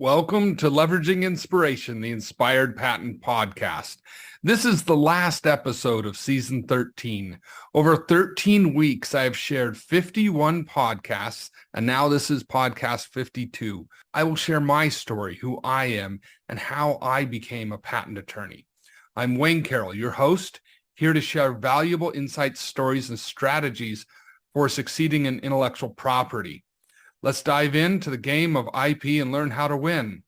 Welcome to Leveraging Inspiration, the Inspired Patent Podcast. This is the last episode of Season 13. Over 13 weeks, I have shared 51 podcasts, and now this is Podcast 52. I will share my story, who I am, and how I became a patent attorney. I'm Wayne Carroll, your host, here to share valuable insights, stories, and strategies for succeeding in intellectual property. Let's dive into the game of IP and learn how to win.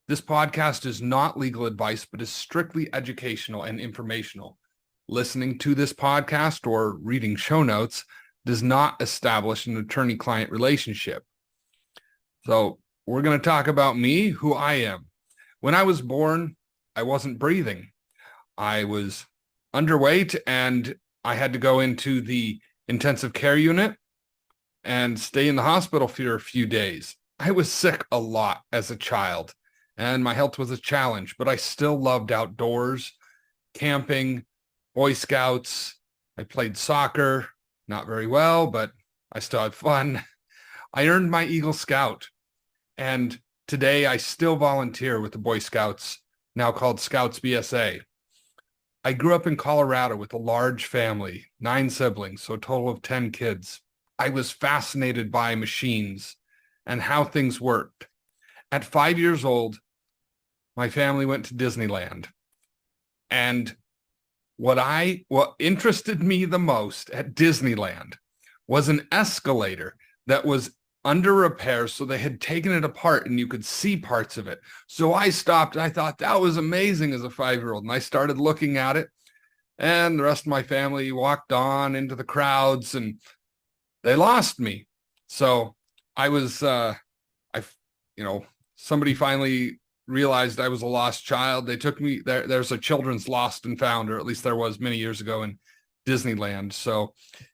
This podcast is not legal advice, but is strictly educational and informational. Listening to this podcast or reading show notes does not establish an attorney-client relationship. So we're going to talk about me, who I am. When I was born, I wasn't breathing. I was underweight and I had to go into the intensive care unit and stay in the hospital for a few days. I was sick a lot as a child, and my health was a challenge, but I still loved outdoors, camping, Boy Scouts. I played soccer, not very well, but I still had fun. I earned my Eagle Scout, and today I still volunteer with the Boy Scouts, now called Scouts BSA. I grew up in Colorado with a large family, 9 siblings, so a total of 10 kids. I was fascinated by machines and how things worked. At 5 years old, my family went to Disneyland. And what interested me the most at Disneyland was an escalator that was under repair. So they had taken it apart and you could see parts of it. So I stopped and I thought that was amazing as a 5-year-old. And I started looking at it, and the rest of my family walked on into the crowds and they lost me. So I was, somebody finally realized I was a lost child. They took me there. There's a children's lost and found, or at least there was many years ago in Disneyland. So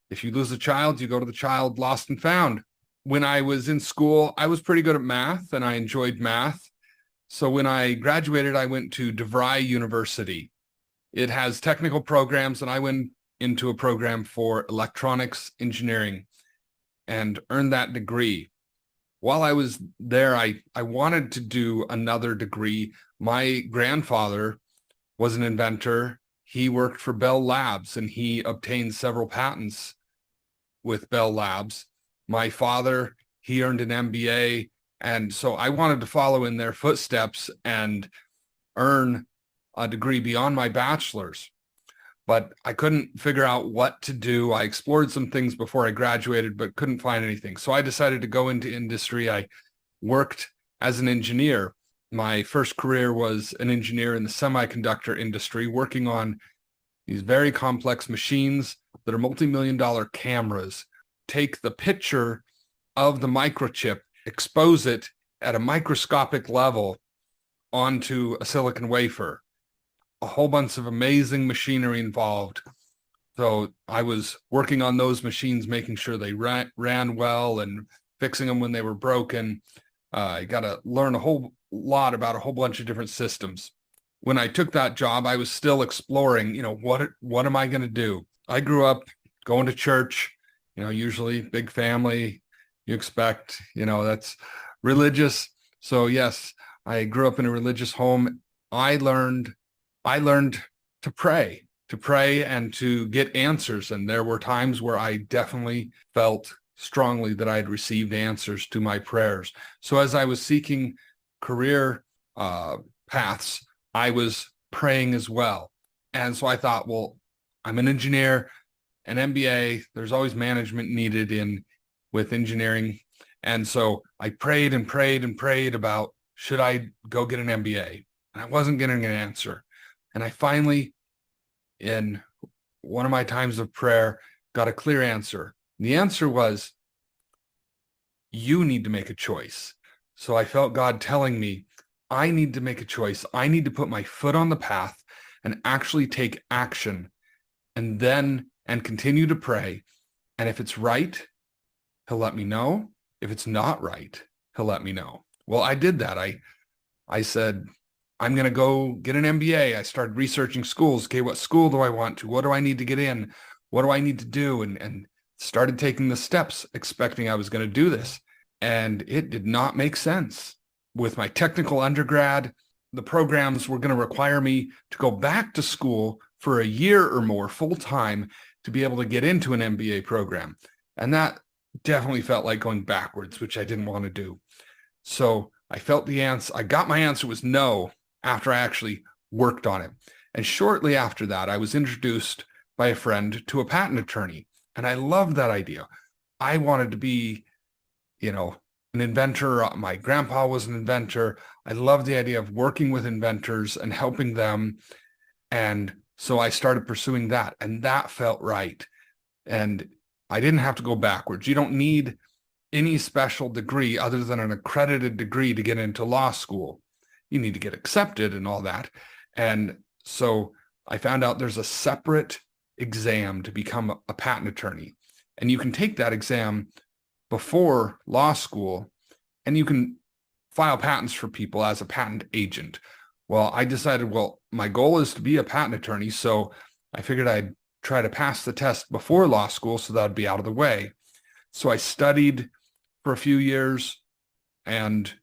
if you lose a child, you go to the child lost and found. When I was in school, I was pretty good at math and I enjoyed math. So when I graduated, I went to DeVry University. It has technical programs, and I went into a program for electronics engineering and earned that degree. While I was there, I wanted to do another degree. My grandfather was an inventor. He worked for Bell Labs and he obtained several patents with Bell Labs. My father, he earned an MBA. And so I wanted to follow in their footsteps and earn a degree beyond my bachelor's. But I couldn't figure out what to do. I explored some things before I graduated, but couldn't find anything. So I decided to go into industry. I worked as an engineer. My first career was an engineer in the semiconductor industry, working on these very complex machines that are multi-million-dollar cameras. Take the picture of the microchip, expose it at a microscopic level onto a silicon wafer. A whole bunch of amazing machinery involved. So I was working on those machines, making sure they ran well and fixing them when they were broken. I got to learn a whole lot about a whole bunch of different systems. When I took that job, I was still exploring, what am I going to do? I grew up going to church, usually big family. You expect, that's religious. So yes, I grew up in a religious home. I learned to pray and to get answers. And there were times where I definitely felt strongly that I had received answers to my prayers. So as I was seeking career paths, I was praying as well. And so I thought, well, I'm an engineer, an MBA, there's always management needed with engineering. And so I prayed and prayed and prayed about, should I go get an MBA? And I wasn't getting an answer. And I finally, in one of my times of prayer, got a clear answer. The answer was, you need to make a choice. So I felt God telling me, I need to make a choice. I need to put my foot on the path and actually take action, and continue to pray. And if it's right, he'll let me know. If it's not right, he'll let me know. Well, I did that. I said, I'm going to go get an MBA. I started researching schools. Okay, what school do I want to? What do I need to get in? What do I need to do? And started taking the steps, expecting I was going to do this. And it did not make sense. with my technical undergrad, the programs were going to require me to go back to school for a year or more full time to be able to get into an MBA program. And that definitely felt like going backwards, which I didn't want to do. So I got my answer was no after I actually worked on it. And shortly after that, I was introduced by a friend to a patent attorney. And I loved that idea. I wanted to be, an inventor. My grandpa was an inventor. I loved the idea of working with inventors and helping them. And so I started pursuing that, and that felt right. And I didn't have to go backwards. You don't need any special degree other than an accredited degree to get into law school. You need to get accepted and all that. And so I found out there's a separate exam to become a patent attorney. And you can take that exam before law school, and you can file patents for people as a patent agent. Well, I decided, my goal is to be a patent attorney, so I figured I'd try to pass the test before law school so that would be out of the way. So I studied for a few years and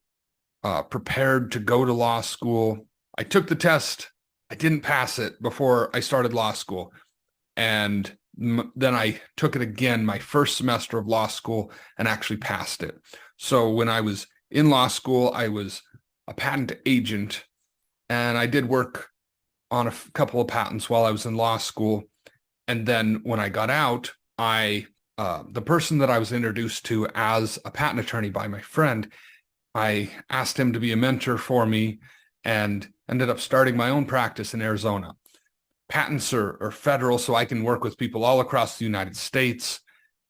prepared to go to law school. I took the test. I didn't pass it before I started law school. And then I took it again my first semester of law school and actually passed it. So when I was in law school, I was a patent agent, and I did work on a couple of patents while I was in law school. And then when I got out, the person that I was introduced to as a patent attorney by my friend, I asked him to be a mentor for me and ended up starting my own practice in Arizona. Patents are federal, so I can work with people all across the United States.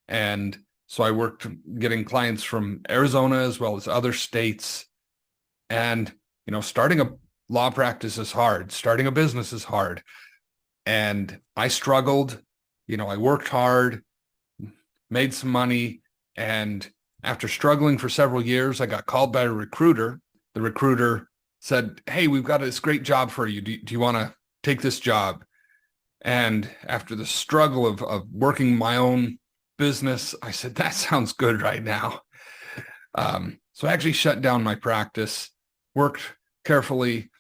And so I worked getting clients from Arizona as well as other states. And, starting a law practice is hard. Starting a business is hard. And I struggled. I worked hard, made some money. And after struggling for several years, I got called by a recruiter. The recruiter said, "Hey, we've got this great job for you. Do you want to take this job?" And after the struggle of working my own business, I said, that sounds good right now. So I actually shut down my practice, worked carefully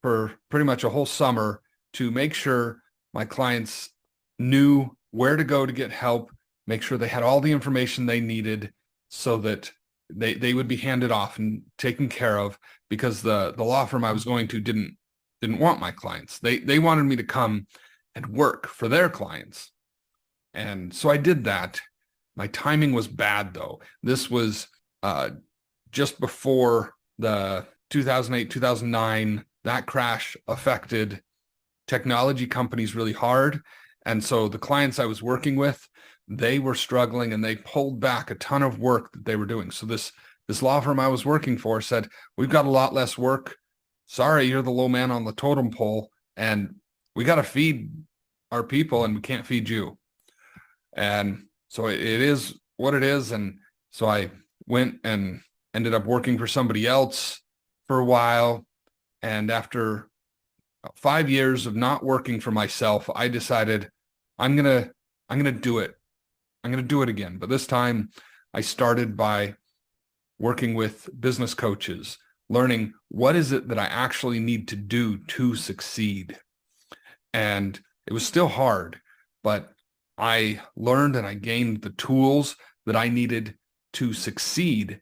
for pretty much a whole summer to make sure my clients knew where to go to get help, make sure they had all the information they needed so that they would be handed off and taken care of, because the law firm I was going to didn't want my clients. They wanted me to come and work for their clients. And so I did that. My timing was bad, though. This was just before the 2008, 2009, that crash affected technology companies really hard. And so the clients I was working with, they were struggling, and they pulled back a ton of work that they were doing. So this law firm I was working for said, "We've got a lot less work. Sorry, you're the low man on the totem pole, and we got to feed our people, and we can't feed you." And so it is what it is. And so I went and ended up working for somebody else for a while. And after 5 years of not working for myself, I decided I'm going to do it. I'm going to do it again. But this time I started by working with business coaches, learning what is it that I actually need to do to succeed. And it was still hard, but I learned and I gained the tools that I needed to succeed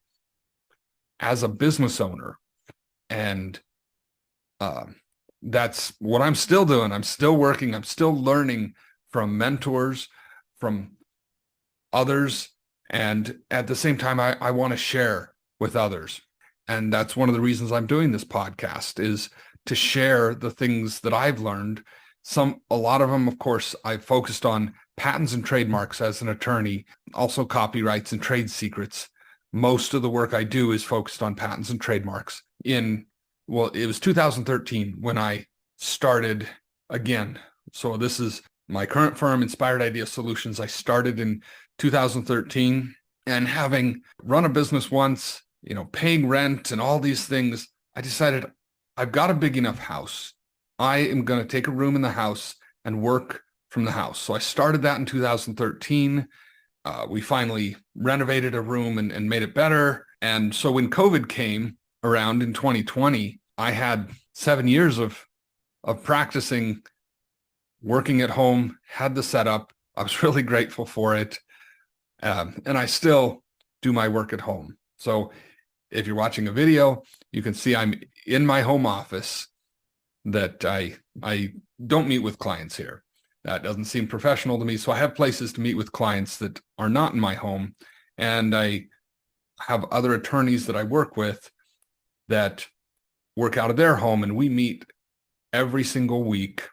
as a business owner. And that's what I'm still doing. I'm still working. I'm still learning from mentors, from others. And at the same time, I want to share with others. And that's one of the reasons I'm doing this podcast, is to share the things that I've learned. A lot of them, of course, I've focused on patents and trademarks as an attorney, also copyrights and trade secrets. Most of the work I do is focused on patents and trademarks. It was 2013 when I started again. So this is my current firm, Inspired Idea Solutions. I started in 2013, and having run a business once, paying rent and all these things, I decided I've got a big enough house. I am going to take a room in the house and work from the house. So I started that in 2013. We finally renovated a room and made it better. And so when COVID came, around in 2020, I had 7 years of practicing working at home, had the setup. I was really grateful for it. And I still do my work at home. So if you're watching a video, you can see I'm in my home office, that I don't meet with clients here. That doesn't seem professional to me. So I have places to meet with clients that are not in my home. And I have other attorneys that I work with that work out of their home, and we meet every single week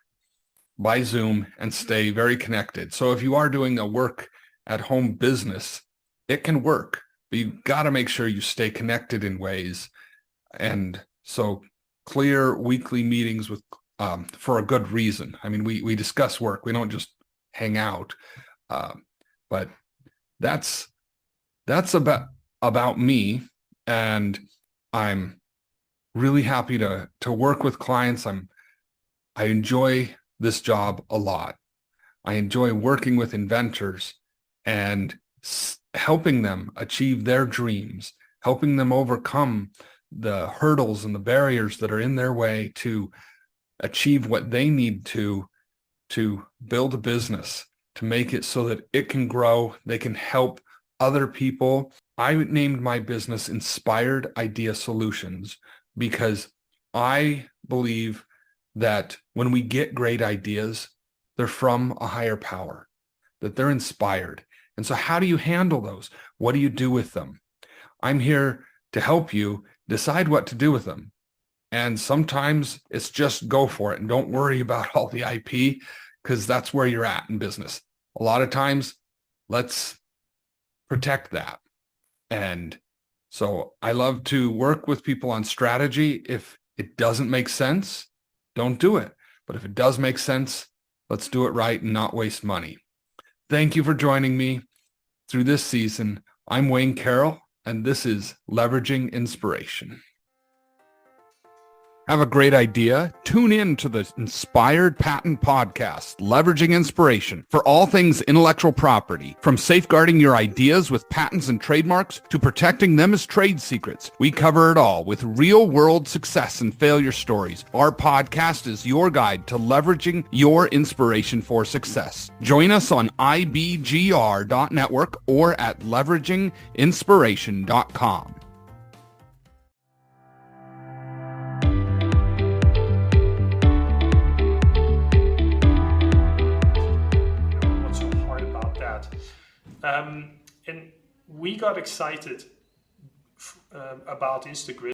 by Zoom and stay very connected. So if you are doing a work at home business, it can work, but you got to make sure you stay connected in ways. And so clear weekly meetings with for a good reason. I mean, we discuss work. We don't just hang out. But that's about me. And I'm really happy to work with clients. I enjoy this job a lot. I enjoy working with inventors and helping them achieve their dreams, helping them overcome the hurdles and the barriers that are in their way to achieve what they need to build a business, to make it so that it can grow, they can help other people. I named my business Inspired Idea Solutions because I believe that when we get great ideas, they're from a higher power, that they're inspired. And so how do you handle those? What do you do with them? I'm here to help you decide what to do with them. And sometimes it's just go for it and don't worry about all the IP, because that's where you're at in business. A lot of times, let's protect that. And so I love to work with people on strategy. If it doesn't make sense, don't do it. But if it does make sense, let's do it right and not waste money. Thank you for joining me through this season. I'm Wayne Carroll, and this is Leveraging Inspiration. Have a great idea? Tune in to the Inspired Patent Podcast, Leveraging Inspiration, for all things intellectual property. From safeguarding your ideas with patents and trademarks to protecting them as trade secrets, we cover it all with real-world success and failure stories. Our podcast is your guide to leveraging your inspiration for success. Join us on ibgr.network or at leveraginginspiration.com. And we got excited about Instagram